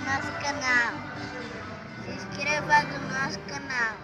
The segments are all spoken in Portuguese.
nosso canal. Se inscreva no nosso canal.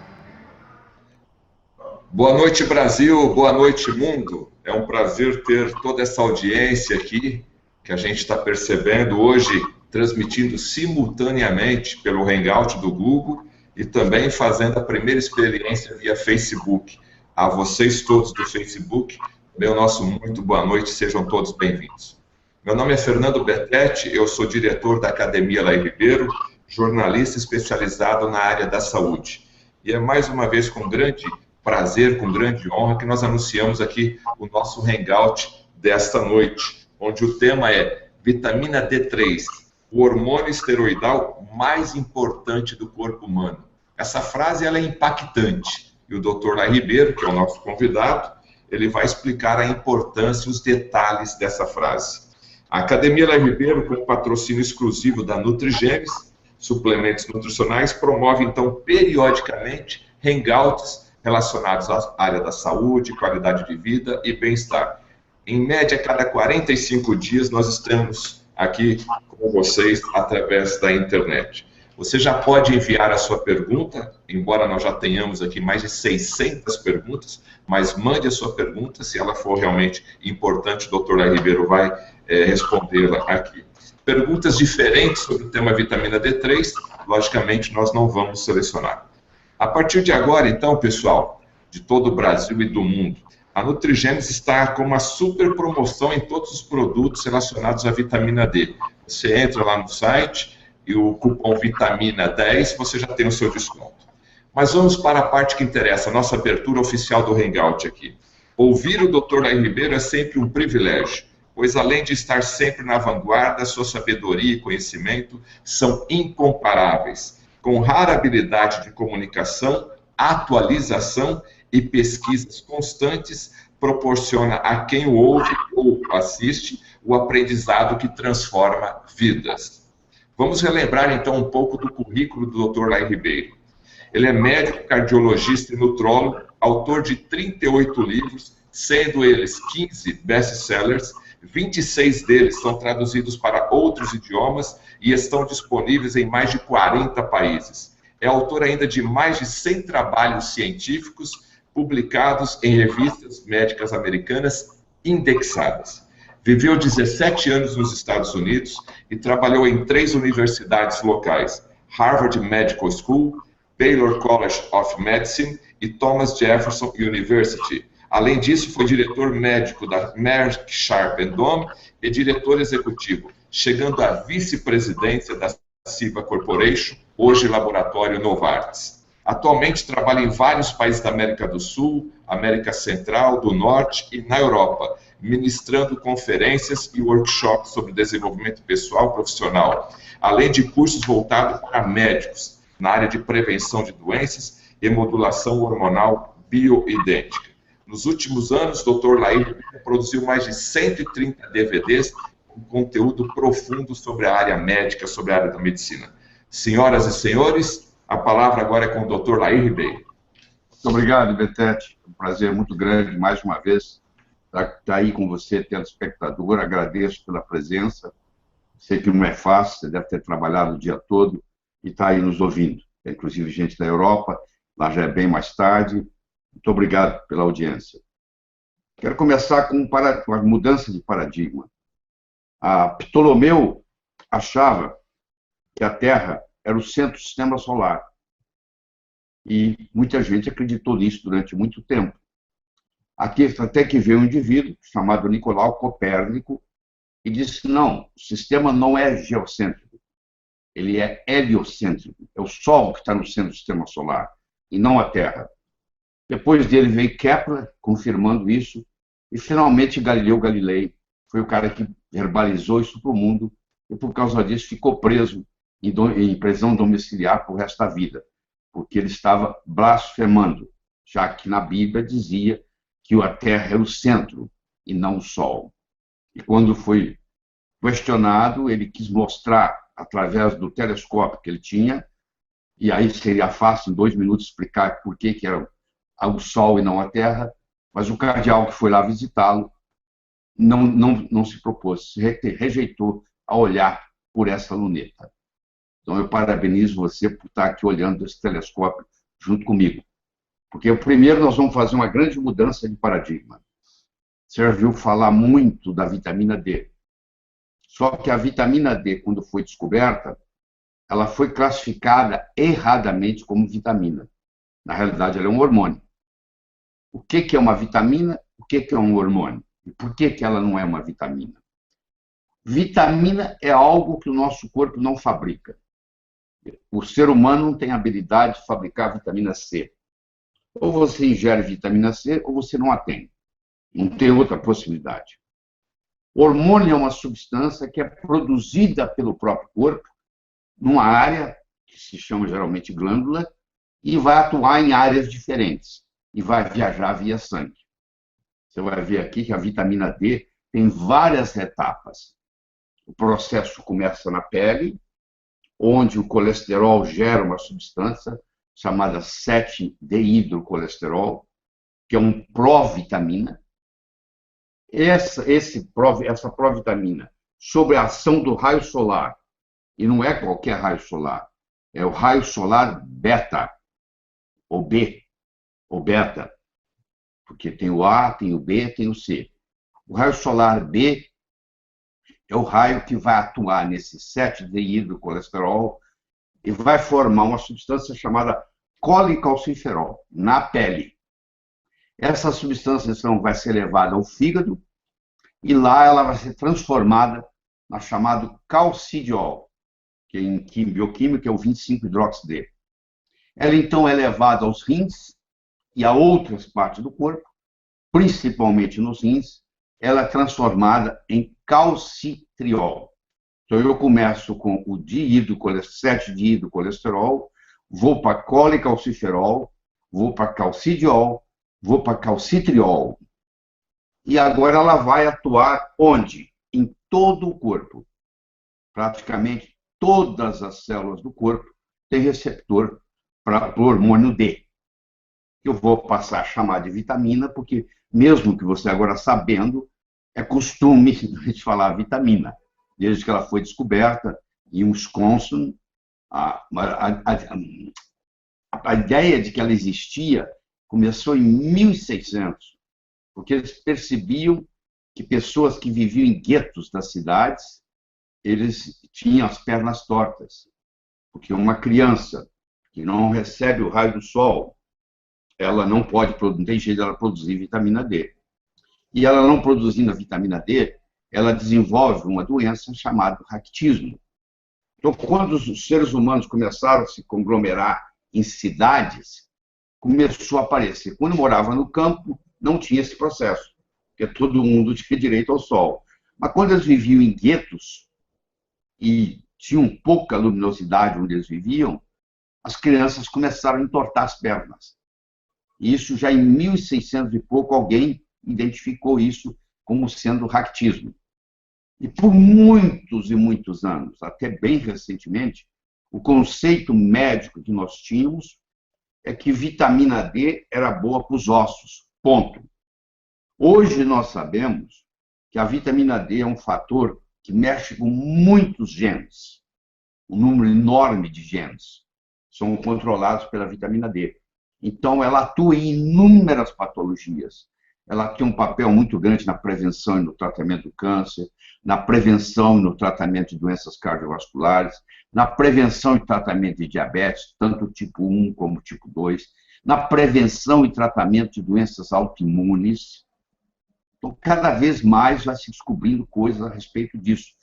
Boa noite, Brasil. Boa noite, mundo. É um prazer ter toda essa audiência aqui, que a gente está percebendo hoje, transmitindo simultaneamente pelo Hangout do Google e também fazendo a primeira experiência via Facebook. A vocês todos do Facebook, meu nosso muito boa noite, sejam todos bem-vindos. Meu nome é Fernando Betete, eu sou diretor da Academia Laí Ribeiro, jornalista especializado na área da saúde. E é mais uma vez com grande prazer, com grande honra, que nós anunciamos aqui o nosso Hangout desta noite, onde o tema é vitamina D3, o hormônio esteroidal mais importante do corpo humano. Essa frase ela é impactante, e o Dr. Laí Ribeiro, que é o nosso convidado, ele vai explicar a importância e os detalhes dessa frase. A Academia Laí Ribeiro, com patrocínio exclusivo da Nutrigenes, suplementos nutricionais, promove, então, periodicamente, hangouts relacionados à área da saúde, qualidade de vida e bem-estar. Em média, a cada 45 dias, nós estamos aqui com vocês através da internet. Você já pode enviar a sua pergunta, embora nós já tenhamos aqui mais de 600 perguntas, mas mande a sua pergunta, se ela for realmente importante, o Dr. Laí Ribeiro vai respondê-la aqui. Perguntas diferentes sobre o tema vitamina D3, logicamente, nós não vamos selecionar. A partir de agora, então, pessoal, de todo o Brasil e do mundo, a Nutrigenes está com uma super promoção em todos os produtos relacionados à vitamina D. Você entra lá no site e o cupom vitamina 10, você já tem o seu desconto. Mas vamos para a parte que interessa, a nossa abertura oficial do Hangout aqui. Ouvir o Dr. Laí Ribeiro é sempre um privilégio, pois além de estar sempre na vanguarda, sua sabedoria e conhecimento são incomparáveis, com rara habilidade de comunicação, atualização e pesquisas constantes, proporciona a quem o ouve ou assiste o aprendizado que transforma vidas. Vamos relembrar então um pouco do currículo do Dr. Laí Ribeiro. Ele é médico, cardiologista e nutrólogo, autor de 38 livros, sendo eles 15 best-sellers, 26 deles são traduzidos para outros idiomas e estão disponíveis em mais de 40 países. É autor ainda de mais de 100 trabalhos científicos publicados em revistas médicas americanas indexadas. Viveu 17 anos nos Estados Unidos e trabalhou em 3 universidades locais: Harvard Medical School, Baylor College of Medicine e Thomas Jefferson University. Além disso, foi diretor médico da Merck Sharp & Dohme e diretor executivo, chegando à vice-presidência da Ciba Corporation, hoje laboratório Novartis. Atualmente trabalha em vários países da América do Sul, América Central, do Norte e na Europa, ministrando conferências e workshops sobre desenvolvimento pessoal e profissional, além de cursos voltados para médicos, na área de prevenção de doenças e modulação hormonal bioidêntica. Nos últimos anos, o Dr. Laí produziu mais de 130 DVDs com conteúdo profundo sobre a área médica, sobre a área da medicina. Senhoras e senhores, a palavra agora é com o Dr. Laí Ribeiro. Muito obrigado, Betete. Um prazer muito grande, mais uma vez, estar aí com você, telespectador. Agradeço pela presença. Sei que não é fácil, você deve ter trabalhado o dia todo e está aí nos ouvindo. Tem, inclusive, gente da Europa, lá já é bem mais tarde. Muito obrigado pela audiência. Quero começar com a mudança de paradigma. A Ptolomeu achava que a Terra era o centro do sistema solar. E muita gente acreditou nisso durante muito tempo. Até que veio um indivíduo chamado Nicolau Copérnico e disse: não, o sistema não é geocêntrico, ele é heliocêntrico. É o Sol que está no centro do sistema solar e não a Terra. Depois dele veio Kepler, confirmando isso, e finalmente Galileu Galilei foi o cara que verbalizou isso para o mundo, e por causa disso ficou preso em prisão domiciliar para o resto da vida, porque ele estava blasfemando, já que na Bíblia dizia que a Terra era o centro e não o Sol. E quando foi questionado, ele quis mostrar, através do telescópio que ele tinha, e aí seria fácil, em 2 minutos, explicar por que era o Sol e não a Terra, mas o cardeal que foi lá visitá-lo não se propôs, rejeitou a olhar por essa luneta. Então, eu parabenizo você por estar aqui olhando esse telescópio junto comigo. Porque, primeiro, nós vamos fazer uma grande mudança de paradigma. Você já viu falar muito da vitamina D. Só que a vitamina D, quando foi descoberta, ela foi classificada erradamente como vitamina. Na realidade, ela é um hormônio. O que é uma vitamina? O que é um hormônio? E por que ela não é uma vitamina? Vitamina é algo que o nosso corpo não fabrica. O ser humano não tem habilidade de fabricar vitamina C. Ou você ingere vitamina C, ou você não a tem. Não tem outra possibilidade. Hormônio é uma substância que é produzida pelo próprio corpo numa área que se chama geralmente glândula e vai atuar em áreas diferentes e vai viajar via sangue. Você vai ver aqui que a vitamina D tem várias etapas. O processo começa na pele, onde o colesterol gera uma substância chamada 7-deidrocolesterol, que é um provitamina. Essa provitamina, sob a ação do raio solar, e não é qualquer raio solar, é o raio solar beta, ou B, ou beta, porque tem o A, tem o B, tem o C. O raio solar B é o raio que vai atuar nesse 7-deidrocolesterol e vai formar uma substância chamada colecalciferol na pele. Essa substância, então, vai ser levada ao fígado e lá ela vai ser transformada na chamado calcidiol, que em bioquímica é o 25-hidroxi-D. Ela, então, é levada aos rins e a outras partes do corpo, principalmente nos rins, ela é transformada em calcitriol. Então, eu começo com o 7-deidrocolesterol, vou para colecalciferol, vou para calcidiol, vou para calcitriol. E agora ela vai atuar onde? Em todo o corpo. Praticamente todas as células do corpo têm receptor para o hormônio D. Eu vou passar a chamar de vitamina, porque mesmo que você agora sabendo, é costume a gente falar vitamina. Desde que ela foi descoberta em Wisconsin, a ideia de que ela existia começou em 1600, porque eles percebiam que pessoas que viviam em guetos das cidades, eles tinham as pernas tortas, porque uma criança que não recebe o raio do sol, ela não pode, não tem jeito de ela produzir vitamina D. E ela não produzindo a vitamina D, ela desenvolve uma doença chamada raquitismo. Então, quando os seres humanos começaram a se conglomerar em cidades, começou a aparecer. Quando morava no campo, não tinha esse processo, porque todo mundo tinha direito ao sol. Mas quando eles viviam em guetos e tinham pouca luminosidade onde eles viviam, as crianças começaram a entortar as pernas. E isso já em 1600 e pouco, alguém identificou isso como sendo raquitismo. E por muitos e muitos anos, até bem recentemente, o conceito médico que nós tínhamos é que vitamina D era boa para os ossos, ponto. Hoje nós sabemos que a vitamina D é um fator que mexe com muitos genes, um número enorme de genes são controlados pela vitamina D. Então, ela atua em inúmeras patologias. Ela tem um papel muito grande na prevenção e no tratamento do câncer, na prevenção e no tratamento de doenças cardiovasculares, na prevenção e tratamento de diabetes, tanto tipo 1 como tipo 2, na prevenção e tratamento de doenças autoimunes. Então, cada vez mais vai se descobrindo coisas a respeito disso.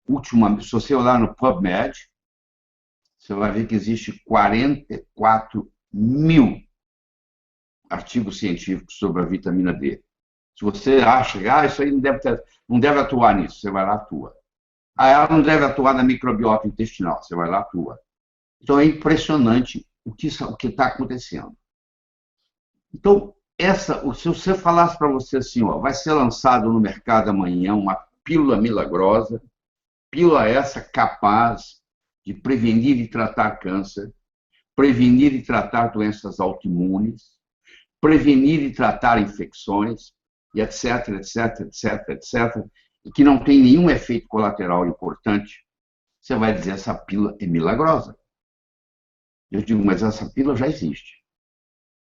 Se você olhar no PubMed, você vai ver que existe 44 mil artigos científicos sobre a vitamina D. Se você acha que isso aí não deve atuar nisso, você vai lá e atua. Ela não deve atuar na microbiota intestinal, você vai lá e atua. Então é impressionante o que está acontecendo. Então, se você falasse para você assim, vai ser lançado no mercado amanhã uma pílula milagrosa, pílula essa capaz de prevenir e tratar câncer, prevenir e tratar doenças autoimunes, prevenir e tratar infecções, e etc, etc, etc, etc, e que não tem nenhum efeito colateral importante, Você vai dizer, essa pílula é milagrosa. Eu digo, mas essa pílula já existe.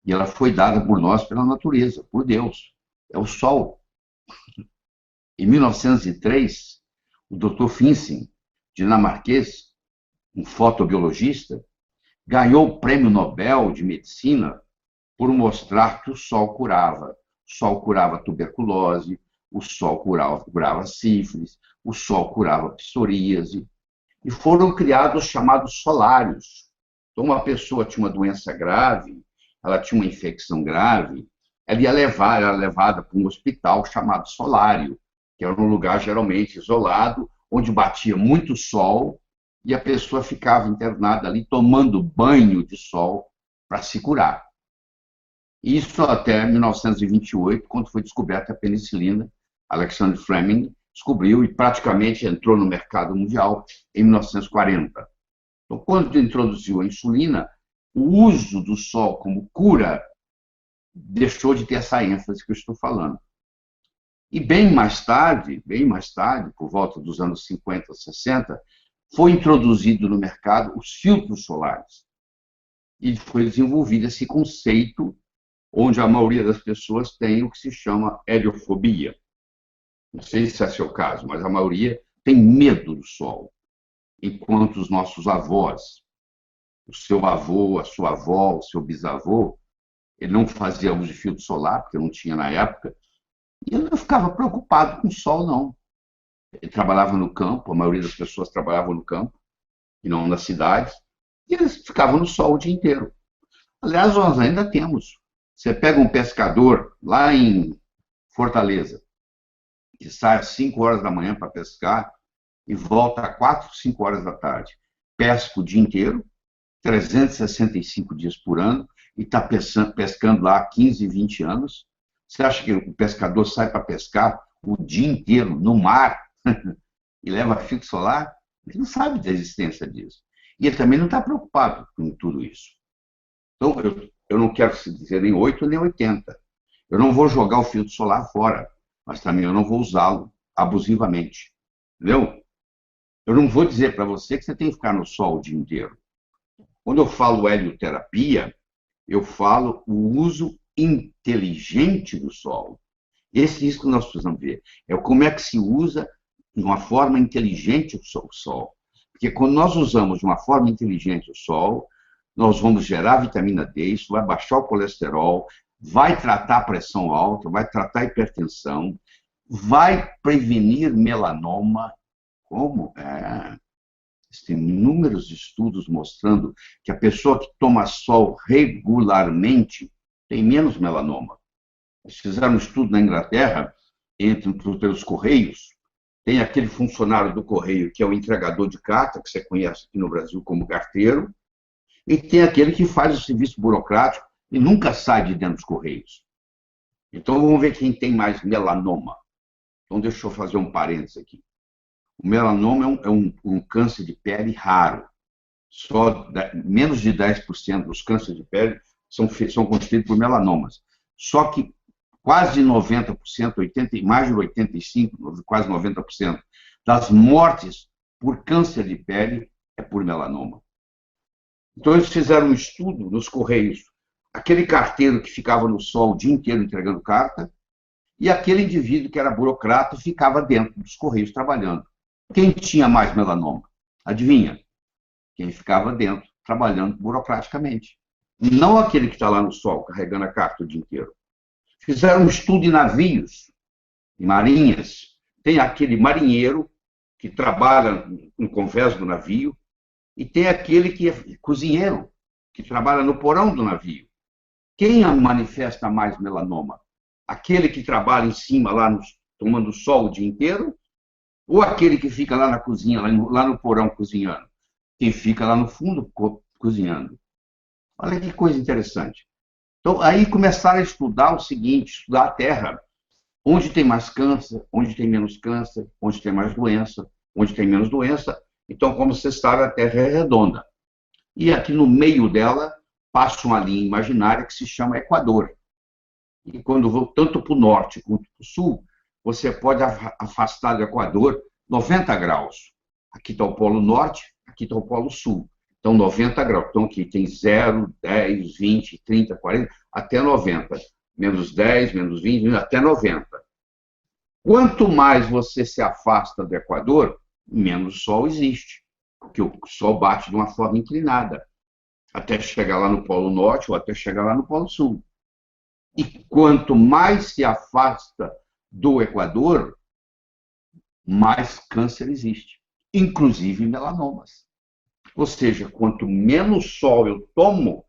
E ela foi dada por nós, pela natureza, por Deus. É o Sol. Em 1903, o Dr. Finsen, dinamarquês, um fotobiologista, ganhou o Prêmio Nobel de Medicina por mostrar que o Sol curava. O Sol curava tuberculose, o Sol curava sífilis, o Sol curava psoríase. E foram criados os chamados solários. Então, uma pessoa tinha uma doença grave, ela tinha uma infecção grave, ela era levada para um hospital chamado solário, que era um lugar geralmente isolado, onde batia muito sol, e a pessoa ficava internada ali tomando banho de sol para se curar. Isso até 1928, quando foi descoberta a penicilina. Alexander Fleming descobriu e praticamente entrou no mercado mundial em 1940. Então, quando introduziu a insulina, o uso do sol como cura deixou de ter essa ênfase que eu estou falando. E bem mais tarde, por volta dos anos 50, 60, foi introduzido no mercado os filtros solares. E foi desenvolvido esse conceito, onde a maioria das pessoas tem o que se chama heliofobia. Não sei se é seu caso, mas a maioria tem medo do sol. Enquanto os nossos avós, o seu avô, a sua avó, o seu bisavô, ele não fazia uso de filtro solar, porque não tinha na época, e ele não ficava preocupado com o sol, não. Ele trabalhava no campo, a maioria das pessoas trabalhavam no campo, e não nas cidades, e eles ficavam no sol o dia inteiro. Aliás, nós ainda temos. Você pega um pescador lá em Fortaleza, que sai às 5 horas da manhã para pescar e volta às 4, 5 horas da tarde. Pesca o dia inteiro, 365 dias por ano, e está pescando lá há 15, 20 anos. Você acha que o pescador sai para pescar o dia inteiro no mar e leva filtro solar? Ele não sabe da existência disso. E ele também não está preocupado com tudo isso. Então, eu não quero dizer nem 8 nem 80. Eu não vou jogar o filtro solar fora, mas também eu não vou usá-lo abusivamente. Entendeu? Eu não vou dizer para você que você tem que ficar no sol o dia inteiro. Quando eu falo helioterapia, eu falo o uso inteligente do sol. Isso que nós precisamos ver. É como é que se usa de uma forma inteligente o sol. Porque quando nós usamos de uma forma inteligente o sol, nós vamos gerar vitamina D, isso vai baixar o colesterol, vai tratar a pressão alta, vai tratar a hipertensão, vai prevenir melanoma. Como? Tem inúmeros estudos mostrando que a pessoa que toma sol regularmente tem menos melanoma. Eles fizeram um estudo na Inglaterra, pelos Correios. Tem aquele funcionário do Correio que é o entregador de carta, que você conhece aqui no Brasil como carteiro, e tem aquele que faz o serviço burocrático e nunca sai de dentro dos Correios. Então, vamos ver quem tem mais melanoma. Então, deixa eu fazer um parênteses aqui. O melanoma é um câncer de pele raro. Menos de 10% dos cânceres de pele são constituídos por melanomas. Só que quase 90%, mais de 85%, quase 90% das mortes por câncer de pele é por melanoma. Então, eles fizeram um estudo nos Correios. Aquele carteiro que ficava no sol o dia inteiro entregando carta e aquele indivíduo que era burocrata ficava dentro dos Correios trabalhando. Quem tinha mais melanoma? Adivinha? Quem ficava dentro, trabalhando burocraticamente. Não aquele que está lá no sol, carregando a carta o dia inteiro. Fizeram um estudo em navios, em marinhas. Tem aquele marinheiro que trabalha no convés do navio e tem aquele que é cozinheiro, que trabalha no porão do navio. Quem manifesta mais melanoma? Aquele que trabalha em cima, lá tomando sol o dia inteiro? Ou aquele que fica lá na cozinha, lá no porão cozinhando? Quem fica lá no fundo cozinhando. Olha que coisa interessante. Então, aí começaram a estudar o seguinte, estudar a Terra. Onde tem mais câncer, onde tem menos câncer, onde tem mais doença, onde tem menos doença. Então, como você sabe, a Terra é redonda. E aqui no meio dela passa uma linha imaginária que se chama Equador. E quando vou tanto para o norte quanto para o sul, você pode afastar do Equador 90 graus. Aqui está o Polo Norte, aqui está o Polo Sul. Então, 90 graus. Então, aqui tem 0, 10, 20, 30, 40, até 90. Menos 10, menos 20, até 90. Quanto mais você se afasta do Equador, menos sol existe, porque o sol bate de uma forma inclinada, até chegar lá no Polo Norte ou até chegar lá no Polo Sul. E quanto mais se afasta do Equador, mais câncer existe, inclusive melanomas. Ou seja, quanto menos sol eu tomo,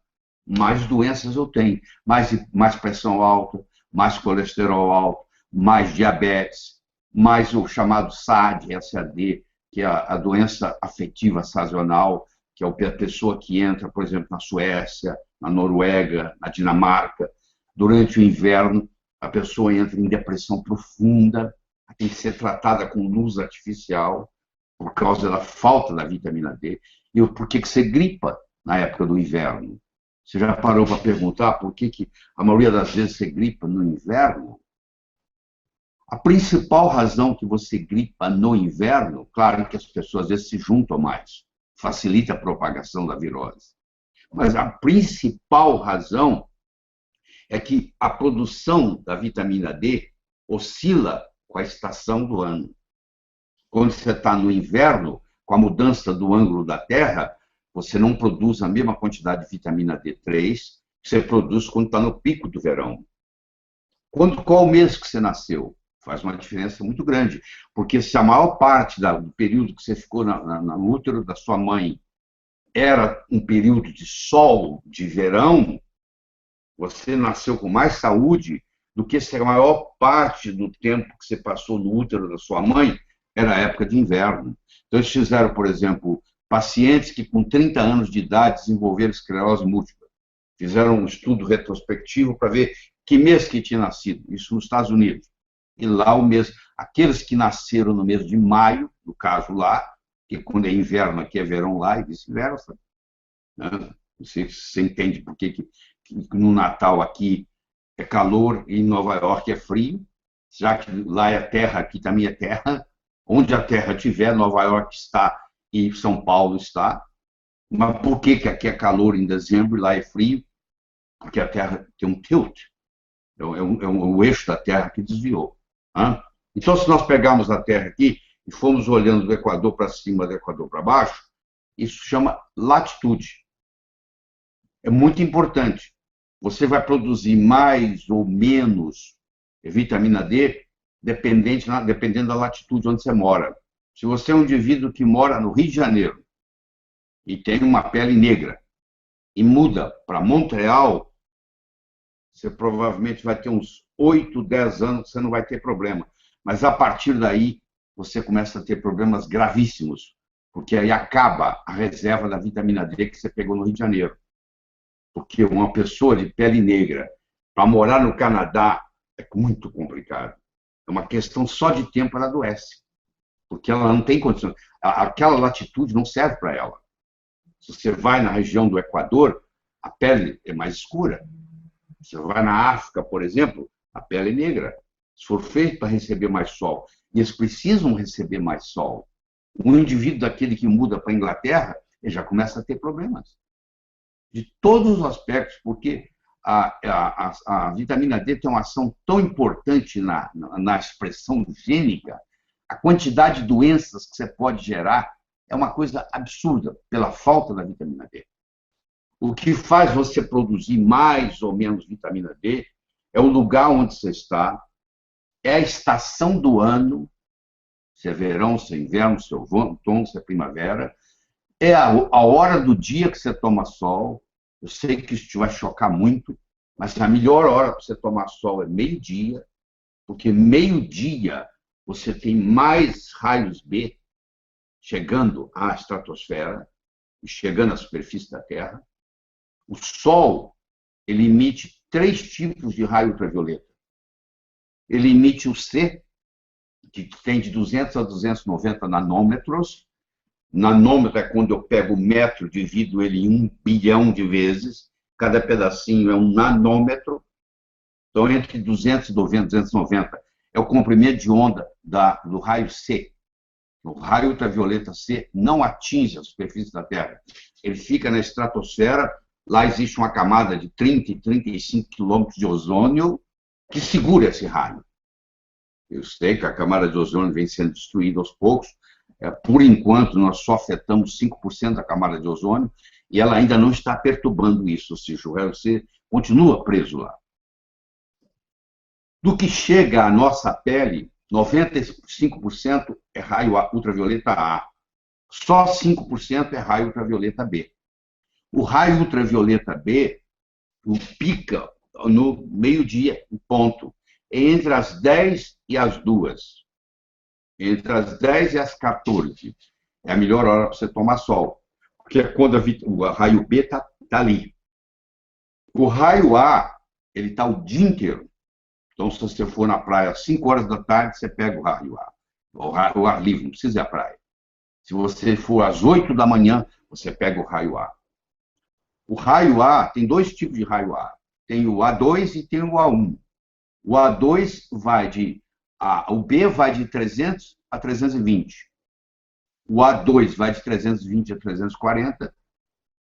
mais doenças eu tenho, mais pressão alta, mais colesterol alto, mais diabetes, mais o chamado SAD, SAD, que é a doença afetiva sazonal, que é a pessoa que entra, por exemplo, na Suécia, na Noruega, na Dinamarca, durante o inverno, a pessoa entra em depressão profunda, tem que ser tratada com luz artificial, por causa da falta da vitamina D. E por que você gripa na época do inverno? Você já parou para perguntar por que a maioria das vezes você gripa no inverno? A principal razão que você gripa no inverno, claro que as pessoas às vezes se juntam mais, facilita a propagação da virose. Mas a principal razão é que a produção da vitamina D oscila com a estação do ano. Quando você está no inverno, com a mudança do ângulo da Terra, você não produz a mesma quantidade de vitamina D3 que você produz quando está no pico do verão. Qual mês que você nasceu? Faz uma diferença muito grande, porque se a maior parte do período que você ficou no útero da sua mãe era um período de sol, de verão, você nasceu com mais saúde do que se a maior parte do tempo que você passou no útero da sua mãe era a época de inverno. Então, eles fizeram, por exemplo, pacientes que com 30 anos de idade desenvolveram esclerose múltipla. Fizeram um estudo retrospectivo para ver que mês que tinha nascido, isso nos Estados Unidos. E lá o mês, aqueles que nasceram no mês de maio, no caso lá, que quando é inverno aqui é verão lá e vice-versa. Né? Você entende por que no Natal aqui é calor e em Nova York é frio, já que lá é terra, aqui também é terra. Onde a terra estiver, Nova York está e São Paulo está. Mas por que aqui é calor em dezembro e lá é frio? Porque a terra tem um tilt. É o eixo da terra que desviou. Né? Então, se nós pegarmos a terra aqui e formos olhando do Equador para cima, do Equador para baixo, isso chama latitude. É muito importante. Você vai produzir mais ou menos vitamina D dependendo da latitude onde você mora. Se você é um indivíduo que mora no Rio de Janeiro e tem uma pele negra e muda para Montreal, você provavelmente vai ter uns 8, 10 anos que você não vai ter problema. Mas a partir daí, você começa a ter problemas gravíssimos, porque aí acaba a reserva da vitamina D que você pegou no Rio de Janeiro. Porque uma pessoa de pele negra, para morar no Canadá, é muito complicado. É uma questão só de tempo, ela adoece. Porque ela não tem condições. Aquela latitude não serve para ela. Se você vai na região do Equador, a pele é mais escura. Você vai na África, por exemplo, a pele é negra. Se for feito para receber mais sol. E eles precisam receber mais sol. Um indivíduo daquele que muda para a Inglaterra, ele já começa a ter problemas. De todos os aspectos, porque a vitamina D tem uma ação tão importante na expressão gênica, a quantidade de doenças que você pode gerar é uma coisa absurda pela falta da vitamina D. O que faz você produzir mais ou menos vitamina D é o lugar onde você está, é a estação do ano, se é verão, se é inverno, se é outono, se é primavera, é a hora do dia que você toma sol. Eu sei que isso te vai chocar muito, mas a melhor hora para você tomar sol é meio-dia, porque meio-dia você tem mais raios B chegando à estratosfera e chegando à superfície da Terra. O Sol, ele emite 3 tipos de raio ultravioleta. Ele emite o C, que tem de 200 a 290 nanômetros. Nanômetro é quando eu pego o metro, divido ele em 1 bilhão de vezes. Cada pedacinho é um nanômetro. Então, entre 290 e 290 é o comprimento de onda do raio C. O raio ultravioleta C não atinge a superfície da Terra. Ele fica na estratosfera, lá existe uma camada de 30 e 35 quilômetros de ozônio que segura esse raio. Eu sei que a camada de ozônio vem sendo destruída aos poucos. Por enquanto, nós só afetamos 5% da camada de ozônio e ela ainda não está perturbando isso, ou seja, o raio C continua preso lá. Do que chega à nossa pele, 95% é raio ultravioleta A. Só 5% é raio ultravioleta B. O raio ultravioleta B pica no meio-dia, em ponto, entre as 10 e as 2. Entre as 10 e as 14. É a melhor hora para você tomar sol. Porque é quando o raio B está ali. O raio A, ele está o dia inteiro. Então, se você for na praia às 5 horas da tarde, você pega o raio A. O ar livre, não precisa ir à praia. Se você for às 8 da manhã, você pega o raio A. O raio A, tem dois tipos de raio A. Tem o A2 e tem o A1. O A2 vai de... O B vai de 300 a 320. O A2 vai de 320 a 340.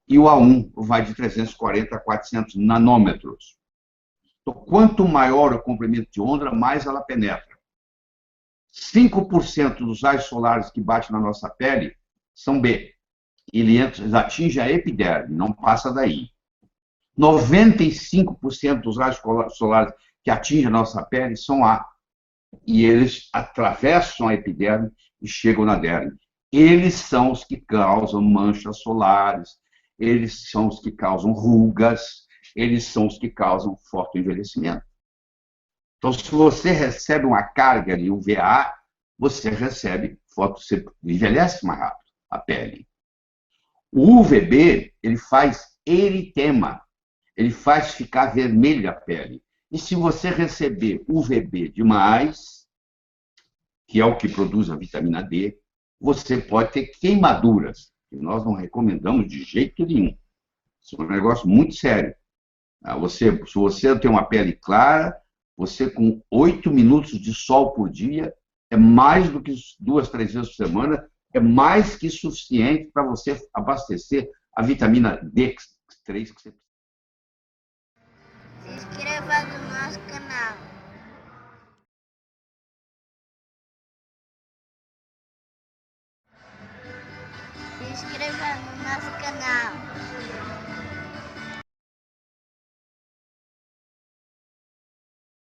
E o A1 vai de 340 a 400 nanômetros. Então, quanto maior o comprimento de onda, mais ela penetra. 5% dos raios solares que batem na nossa pele são B. Eles atingem a epiderme, não passa daí. 95% dos raios solares que atingem a nossa pele são A. E eles atravessam a epiderme e chegam na derme. Eles são os que causam manchas solares, eles são os que causam rugas, eles são os que causam fotoenvelhecimento. Então, se você recebe uma carga de UVA, você você envelhece mais rápido a pele. O UVB, ele faz eritema, ele faz ficar vermelha a pele. E se você receber UVB demais, que é o que produz a vitamina D, você pode ter queimaduras, que nós não recomendamos de jeito nenhum. Isso é um negócio muito sério. Se você tem uma pele clara, você com 8 minutos de sol por dia, é mais do que 2, 3 vezes por semana, é mais que suficiente para você abastecer a vitamina D3 que você precisa. Se inscreva no nosso canal. Se inscreva no nosso canal.